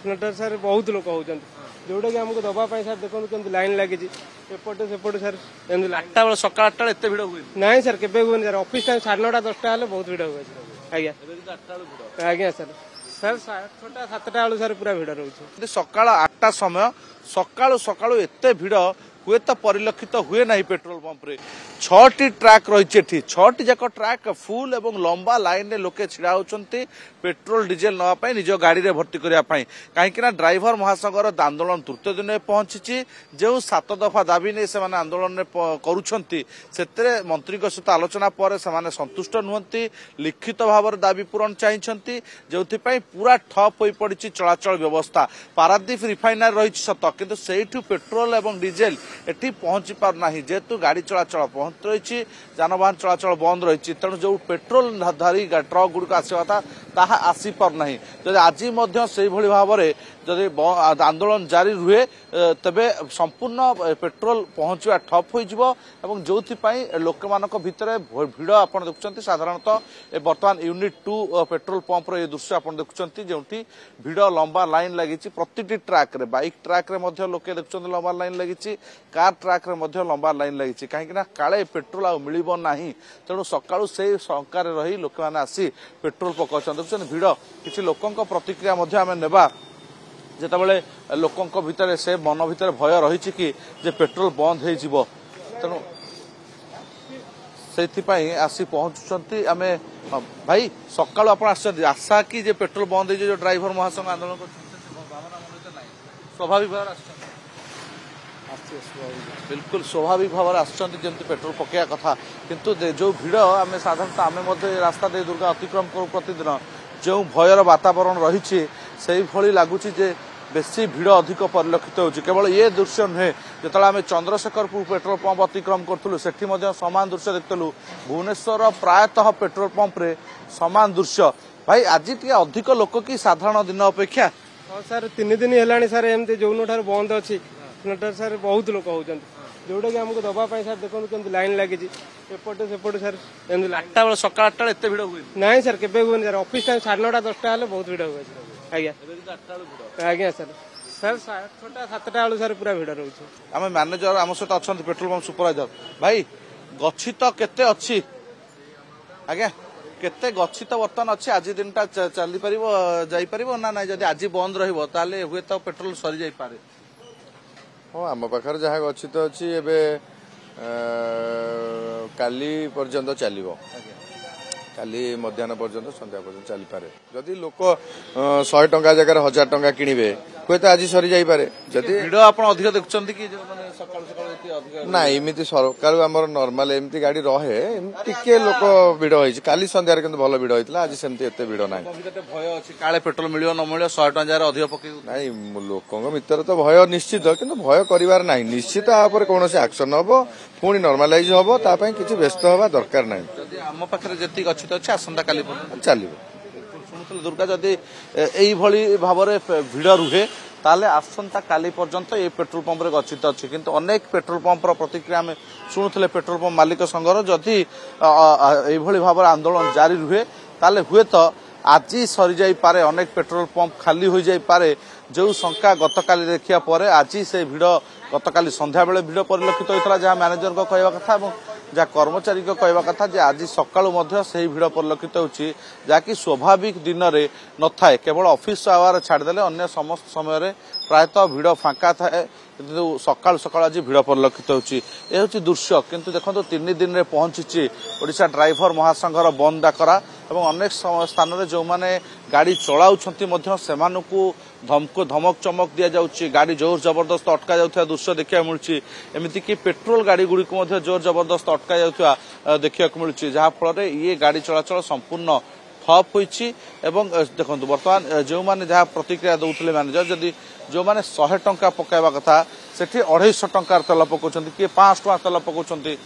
Generator sir बहुत लोक होती जोटा कि आमको दवाई सर देखो केमती लाइन लगी एपटे सेपटे सर आठटा बेले सकाल 8टा एत भिड़ हुए ना सर केवे हुए सर ऑफिस टाइम 9:30 10टा हेल्ले बहुत भिड़ हुए आज्ञा आज्ञा सर सर 6टा 7टा बेलू सर पूरा भिड़ रोचे सकाल 8टा समय सकाळु सकाळु एत भिड़ हुए तो परिलक्षित हुए ना पेट्रोल पंप रे 6टी ट्रैक रही 6टी जाक ट्रैक फुल एवं लंबा लाइन में लोके छिड़ा होचंती पेट्रोल डीजेल नवाई निज गाड़ी रे भर्ती करने कहीं ड्राइवर महासंघर आंदोलन तृतीय दिन में पहुंची जो 7 दफा दाबी नहीं से आंदोलन करुछंती सेतरे मंत्री सहित आलोचना पर से संतुष्ट नुहंती लिखित भाव दाबी पूरण चाहिए जो पूरा ठप हो पड़ी चलाचल व्यवस्था पारादीप रिफाइनरी रही सत किंतु सेठू पेट्रोल एवं डीजेल एटी पहुंची पारना जेहेतु गाड़ी चलाचल बंद रही जानवाहन चलाचल बंद रही तेणु जो पेट्रोल धारी ट्रक गुड़िक आसवा था आसी पारना जदि आज भाव में जदि आंदोलन जारी रुहे तेबे संपूर्ण पेट्रोल पहुंचवा ठप हो जो लोक मान भितर भिड़ आप देखुं साधारणतः बर्तमान यूनिट 2 पेट्रोल पंप ये दृश्य आप देखुं जो भिड़ लंबा लाइन लगी प्रति ट्रैक रे बाइक ट्रैक रे लोके देखुं लंबा लाइन लगी कार ट्रैक रे लंबा लाइन लगी कहीं काले पेट्रोल आ मिल ना तेणु सकाळु से शंकार रही लोक मैंने आसी पेट्रोल पकाउछन देखुं भिड़ किसी लोकों प्रतिक्रिया आम नेबा जितेबाला लोकों भितर से मन भितर भय रही कि जे पेट्रोल बंद हो तेणु से आसी पहुंचुंट आम भाई सकाळु आप आशा कि जे पेट्रोल बंद हो ड्राइवर महासंघ आंदोलन कर स्वाभाविक भाव बिल्कुल स्वाभाविक भाव आसमती पेट्रोल पकड़ा कथा किंतु जो भिड़ आम साधारणतः आम रास्ता दे दुर्गा अतिक्रम करूँ प्रतिदिन जो भयर वातावरण रही से लगुच बेसी भिड़ अधिक परिलक्षित हो केवल ये दृश्य नुहे जो आम चंद्रशेखरपुर पेट्रोल पंप अतिक्रम करूँ से सामान दृश्य देखलु भुवनेश्वर प्रायतः पेट्रोल पंप रे सामान दृश्य भाई आज टे अधिक लोक कि साधारण दिन अपेक्षा हाँ सर 3 दिन है सर एमती जो बंद अच्छी जनरेटर सर बहुत लोक होती जोटा कि आमको दवाई सर देखो केमती लाइन लगी एपटे सेपटे सर 8टा बेले सकाल 8टा एत भिड़ हुए ना सर केवे हुए सर ऑफिस टाइम 9:30 10टा हेल्ले बहुत भिड़ हुए आज्ञा आज्ञा सर सर 6टा 7टा बेलू सर पूरा भिड़ रोचे आम मैनेजर आम सहित अच्छा पेट्रोल पंप सुपरवाइजर भाई गच्छित केते अच्छी आज्ञा केते गच्छित बर्तमान अच्छी आज दिन टा चली पार ना ना जब आज बंद रही हुए तो पेट्रोल सरी जाई पारे हाँ आम पाखे जहाँ गच्छित अच्छी एबे काली पर्यंत चलो काली मध्याह्न पर्यंत संध्या पर्यंत चली पारे जदि लोक 100 टंका जगह 1000 टंका किणवे हुए तो आज सरी जाई पारे जदि भिड़ आप अधिक देखुं कि ना एमती सरकार आम नॉर्मल एमती गाड़ी रहे टिके लोक भिड़ होती काली संध्यार किंतु भल भिड़ होता आज सेमती एत भिड़ ना भय अच्छी काले पेट्रोल मिल न मिल 100 टंका अधिक पकड़ ना लोकों भितर तो भय निश्चित किंतु भय कर निश्चित आप कौन एक्शन हम पुणी नॉर्मलाइज हम तापाई किसी व्यस्त हवा दरकार ना आम पाखे जी गच्छित अच्छे आसंता काली चलो शुणुल दुर्गा जदि यही भाव में भिड़ रुहे ताले आसंता काली पर्यंत ये पेट्रोल पंप रे गच्छित अच्छी किंतु अनेक पेट्रोल पंप प्रतिक्रिया आम शुणुले पेट्रोल पंप मालिक संघर जदि भाव आंदोलन जारी रुहे ताले हुए तो आज सरी जाई पारे अनेक पेट्रोल पंप खाली हो जाई पारे जो शंका गतकाली देखिया पर आज से भिड़ गतकाली संध्या बेले भिड़ परिलक्षित होता जहाँ मैनेजर को कहवा कथा जहाँ कर्मचारी को कहवा कथा जे आज सकाळु से भिड़ परिलक्षित होची जहाँकि स्वाभाविक दिन में न थाए केवल ऑफिस आवर छाड़देले अन्य समस्त समय प्रायतः भिड़ फांका थाए किंतु सकाळु सकाळु आज भिड़ परिलक्षित होची ए होची दृश्य किंतु देखो 3 दिन में पहुंची ओडिशा ड्राइवर महासंघर बंद डाकरा एवं अनेक स्थान में जो मैंने गाड़ी चलाऊँ धमक चमक दि जाऊँगी गाड़ी जोर जबरदस्त अटका जाऊा दृश्य देखा मिलूँ एमती कि पेट्रोल गाड़ी गुड़िक जोर जबरदस्त अटका जाऊा देखा मिलूँ जहाँफल ये गाड़ी चलाचल संपूर्ण ठप होती देखो बर्तमान जो मैंने जहाँ प्रतिक्रिया दौले मैनेजर जदि जो मैंने 100 टंका पकाइबा कथा से 250 टंकार तेल पकाउछन्ति किए 500 टंका तेल पकाउछन्ति।